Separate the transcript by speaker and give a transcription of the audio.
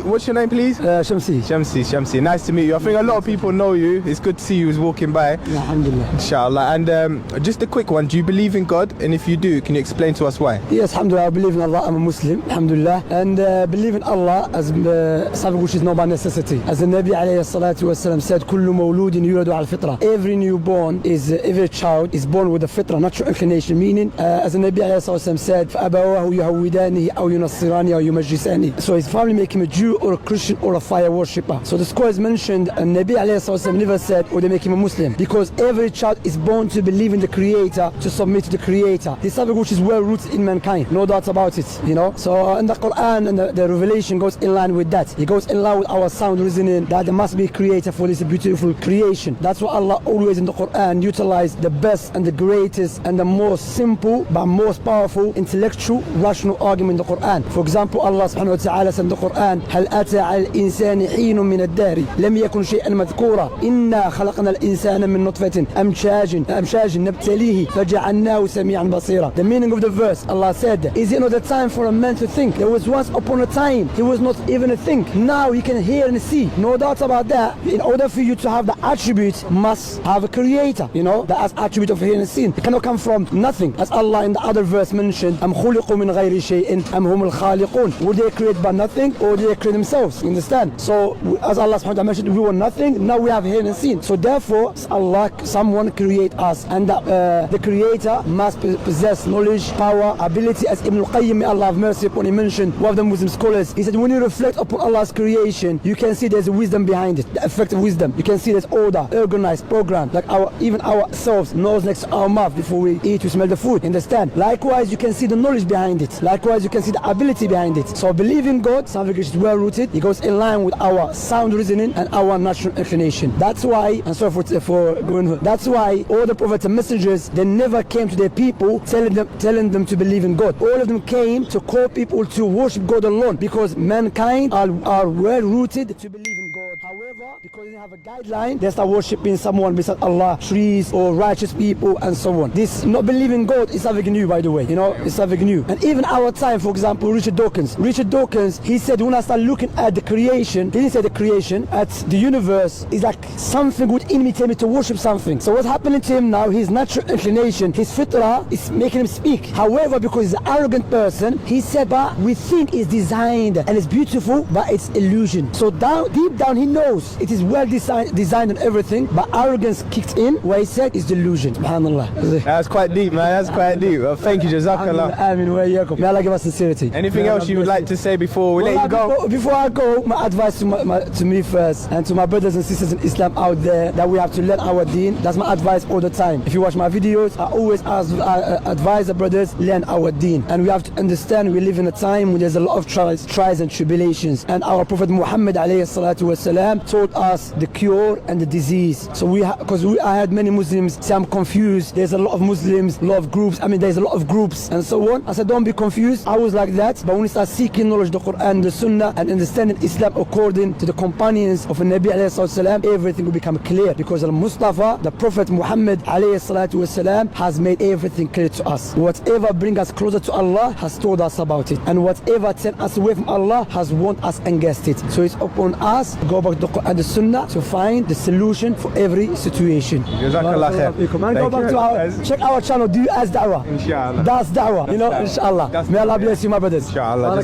Speaker 1: what's your name, please?
Speaker 2: Shamsi.
Speaker 1: Shamsi. Nice to meet you. I think a lot of people know you. It's good to see you as walking by.
Speaker 2: Alhamdulillah.
Speaker 1: Inshallah. And just a quick one. Do you believe in God? And if you do, can you explain to us why?
Speaker 2: Yes, alhamdulillah, I believe in Allah. I'm a Muslim, alhamdulillah. And believe in Allah as something which is not by necessity. As the Nabi alayhi salatu wasalam said, Kullu mawludin yuladu al fitra. Every child is born with a fitra, natural inclination. Meaning, as the Nabi alayhi salatu wasalam said, فَأَبَوَاهُ يُهَوِّدَانِهِ أَوْ يُنَصِّرَانِهِ أَوْ يُمَجِّسَانِهِ. So his family make him a Jew or a Christian or a fire worshipper. So the scholars mentioned, and Nabi alayhi salatu wasalam never said, or they make him a Muslim. Because every child is born to believe in the Creator, to submit to the Creator. This is something which is well rooted in mankind, no doubt about it, you know. So in the Quran and the revelation goes in line with that. It goes in line with our sound reasoning that there must be a creator for this beautiful creation. That's why Allah always in the Quran utilized the best and the greatest and the most simple but most powerful intellectual rational argument in the Quran. For example, Allah subhanahu wa ta'ala said in the Quran, هل أتى على الإنسان حين من الدهر لم يكن شيئا مذكورا إنا خلقنا الإنسان من نطفة أمشاج نبتليه فجعلناه سميعا بصيرا. The meaning of the verse, Allah said, is it not the time for a man to think? There was once upon a time he was not even a think. Now he can hear and see. No doubt about that. In order for you to have the attribute, must have a creator. You know, the attribute of hearing and seeing. It cannot come from nothing. As Allah in the other verse mentioned, أَمْ خُلِقُوا مِنْ غَيْرِ شَيْءٍ أَمْ هُمُ الْخَالِقُونَ. Would they create by nothing or did they create themselves? You understand? So as Allah subhanahu wa ta'ala mentioned, we were nothing. Now we have hearing and seeing. So therefore, Allah, someone create us, and the creator must possess knowledge, power, ability. As Ibn al-Qayyim, may Allah have mercy upon him, mentioned, one of the Muslim scholars, he said, when you reflect upon Allah's creation, you can see there's wisdom behind it, the effect of wisdom. You can see there's order, organized, programmed, like even ourselves, nose next to our mouth before we eat, we smell the food, understand? Likewise, you can see the knowledge behind it. Likewise, you can see the ability behind it. So believe in God, something which is well rooted, it goes in line with our sound reasoning and our natural inclination. That's why, and sorry for going, that's why all the prophets and messengers, they never came to their people telling them to believe in God. All of them came to call people to worship God alone, because mankind are well rooted to believe in God. However, because they have a guideline, they start worshipping someone besides Allah, trees or righteous people and so on. This not believing God is something new, by the way, you know, it's something new. And even our time, for example, Richard Dawkins, he said, when I start looking at the creation, he didn't say the creation, at the universe, is like something would imitate me to worship something. So what's happening to him now, his natural inclination, his fitrah is making him speak. However, because he's an arrogant person, he said, but we think it's designed and it's beautiful, but it's illusion. So deep down he knows it is well designed and everything, but arrogance kicked in, where he said it's delusion. SubhanAllah.
Speaker 1: That's quite deep, man. That's quite deep. Well, thank you, Jazakallah.
Speaker 2: May Allah give us sincerity.
Speaker 1: Anything else you would like to say before we let you go?
Speaker 2: Before I go, my advice to me first, and to my brothers and sisters in Islam out there, that we have to learn our deen. That's my advice all the time. If you watch my videos, I always advise the brothers, learn our deen. And we have to understand we live in a time when there's a lot of trials and tribulations. And our Prophet Muhammad alayhi salatu wasalam told us the cure and the disease. So I had many Muslims say I'm confused. There's a lot of Muslims, a lot of groups. There's a lot of groups and so on. I said, don't be confused. I was like that. But when we start seeking knowledge, the Quran, the Sunnah, and understanding Islam according to the companions of the Nabi alayhi salatu wasalam, everything will become clear. Because Al-Mustafa, the Prophet Muhammad alayhi salatu wasalam, has made everything clear to us. Whatever brings us closer to Allah has told us about it. And whatever turns us away from Allah has warned us against it. So it's upon us to go back to the Quran and the Sunnah to find the solution for every situation.
Speaker 1: Jazakallah khair.
Speaker 2: And go back to check our channel, do as da'wah.
Speaker 1: Inshallah.
Speaker 2: That's da'wah, you know, inshallah. May Allah bless you, my brothers.
Speaker 1: Inshallah.